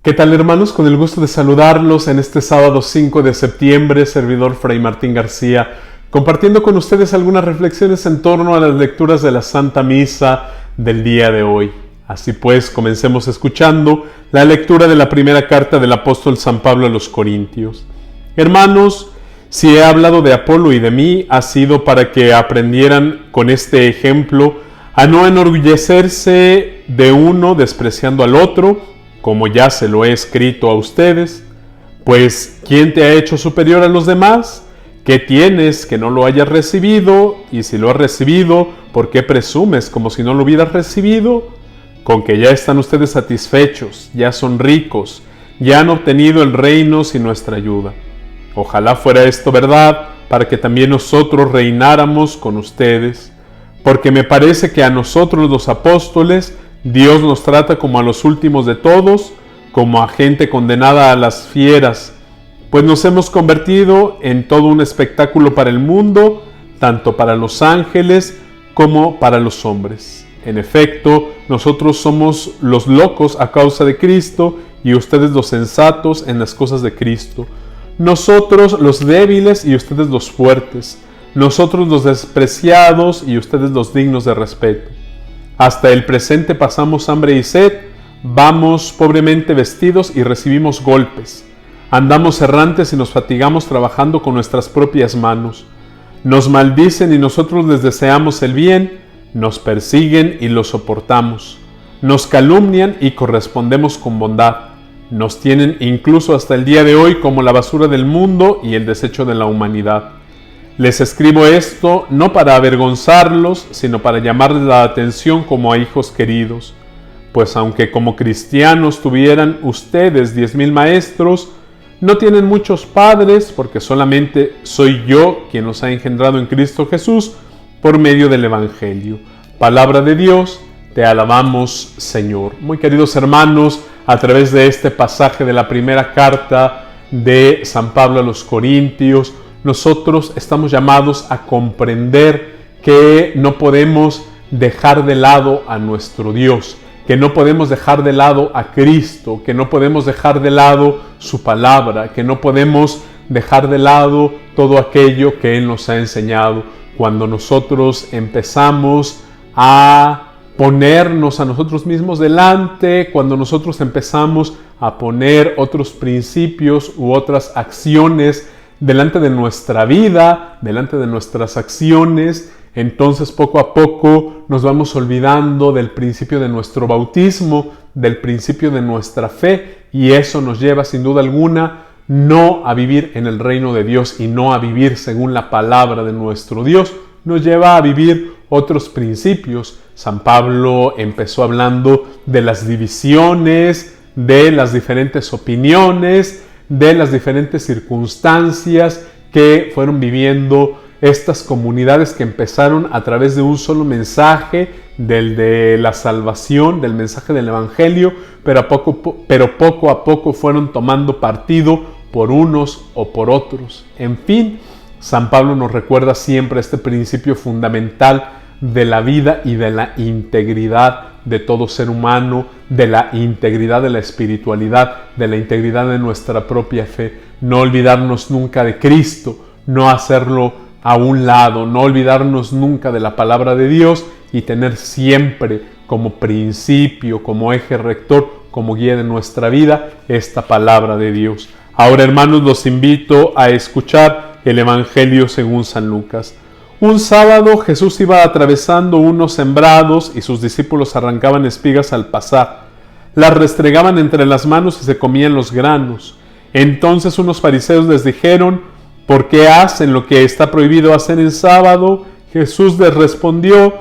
¿Qué tal, hermanos? Con el gusto de saludarlos en este sábado 5 de septiembre, servidor Fray Martín García, compartiendo con ustedes algunas reflexiones en torno a las lecturas de la Santa Misa del día de hoy. Así pues, comencemos escuchando la lectura de la primera carta del apóstol San Pablo a los Corintios. Hermanos, si he hablado de Apolo y de mí, ha sido para que aprendieran con este ejemplo a no enorgullecerse de uno despreciando al otro, como ya se lo he escrito a ustedes. Pues, ¿quién te ha hecho superior a los demás? ¿Qué tienes que no lo hayas recibido? Y si lo has recibido, ¿por qué presumes como si no lo hubieras recibido? Con que ya están ustedes satisfechos, ya son ricos, ya han obtenido el reino sin nuestra ayuda. Ojalá fuera esto verdad, para que también nosotros reináramos con ustedes, porque me parece que a nosotros los apóstoles Dios nos trata como a los últimos de todos, como a gente condenada a las fieras, pues nos hemos convertido en todo un espectáculo para el mundo, tanto para los ángeles como para los hombres. En efecto, nosotros somos los locos a causa de Cristo y ustedes los sensatos en las cosas de Cristo. Nosotros los débiles y ustedes los fuertes. Nosotros los despreciados y ustedes los dignos de respeto. Hasta el presente pasamos hambre y sed, vamos pobremente vestidos y recibimos golpes. Andamos errantes y nos fatigamos trabajando con nuestras propias manos. Nos maldicen y nosotros les deseamos el bien, nos persiguen y lo soportamos. Nos calumnian y correspondemos con bondad. Nos tienen incluso hasta el día de hoy como la basura del mundo y el desecho de la humanidad. Les escribo esto no para avergonzarlos, sino para llamarles la atención como a hijos queridos. Pues aunque como cristianos tuvieran ustedes 10,000 maestros, no tienen muchos padres, porque solamente soy yo quien los ha engendrado en Cristo Jesús por medio del Evangelio. Palabra de Dios, te alabamos, Señor. Muy queridos hermanos, a través de este pasaje de la primera carta de San Pablo a los Corintios, nosotros estamos llamados a comprender que no podemos dejar de lado a nuestro Dios, que no podemos dejar de lado a Cristo, que no podemos dejar de lado su palabra, que no podemos dejar de lado todo aquello que Él nos ha enseñado. Cuando nosotros empezamos a ponernos a nosotros mismos delante, cuando nosotros empezamos a poner otros principios u otras acciones delante de nuestra vida, delante de nuestras acciones, entonces poco a poco nos vamos olvidando del principio de nuestro bautismo, del principio de nuestra fe, y eso nos lleva sin duda alguna no a vivir en el reino de Dios y no a vivir según la palabra de nuestro Dios, nos lleva a vivir otros principios. San Pablo empezó hablando de las divisiones, de las diferentes opiniones, de las diferentes circunstancias que fueron viviendo estas comunidades que empezaron a través de un solo mensaje, del de la salvación, del mensaje del Evangelio, pero poco a poco fueron tomando partido por unos o por otros. En fin, San Pablo nos recuerda siempre este principio fundamental de la vida y de la integridad de todo ser humano, de la integridad de la espiritualidad, de la integridad de nuestra propia fe. No olvidarnos nunca de Cristo, no hacerlo a un lado, no olvidarnos nunca de la palabra de Dios y tener siempre como principio, como eje rector, como guía de nuestra vida, esta palabra de Dios. Ahora, hermanos, los invito a escuchar el Evangelio según San Lucas. Un sábado Jesús iba atravesando unos sembrados y sus discípulos arrancaban espigas al pasar. Las restregaban entre las manos y se comían los granos. Entonces unos fariseos les dijeron: ¿por qué hacen lo que está prohibido hacer en sábado? Jesús les respondió: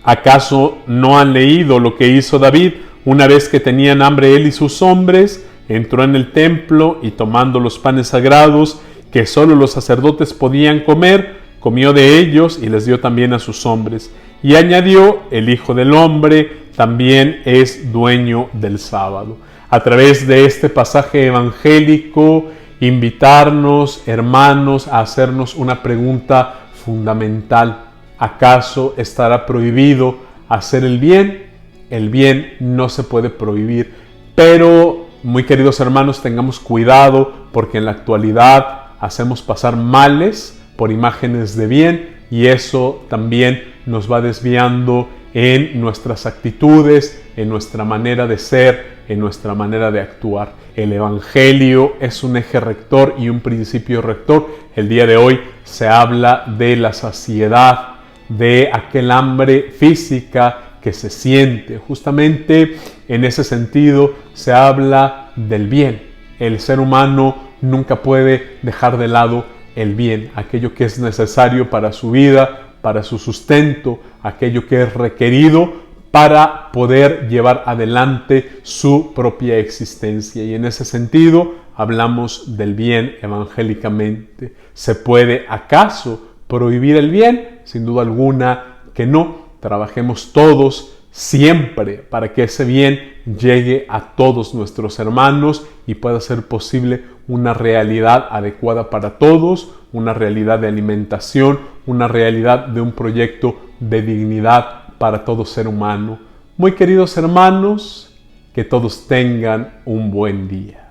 ¿acaso no han leído lo que hizo David una vez que tenían hambre él y sus hombres? Entró en el templo y tomando los panes sagrados que solo los sacerdotes podían comer, comió de ellos y les dio también a sus hombres. Y añadió: el Hijo del Hombre también es dueño del sábado. A través de este pasaje evangélico, invitarnos, hermanos, a hacernos una pregunta fundamental. ¿Acaso estará prohibido hacer el bien? El bien no se puede prohibir, pero muy queridos hermanos, tengamos cuidado porque en la actualidad hacemos pasar males por imágenes de bien y eso también nos va desviando en nuestras actitudes, en nuestra manera de ser, en nuestra manera de actuar. El Evangelio es un eje rector y un principio rector. El día de hoy se habla de la saciedad, de aquel hambre física que se siente. Justamente en ese sentido se habla del bien. El ser humano nunca puede dejar de lado el bien, aquello que es necesario para su vida, para su sustento, aquello que es requerido para poder llevar adelante su propia existencia. Y en ese sentido hablamos del bien evangélicamente. ¿Se puede acaso prohibir el bien? Sin duda alguna que no. Trabajemos todos siempre para que ese bien llegue a todos nuestros hermanos y pueda ser posible una realidad adecuada para todos, una realidad de alimentación, una realidad de un proyecto de dignidad para todo ser humano. Muy queridos hermanos, que todos tengan un buen día.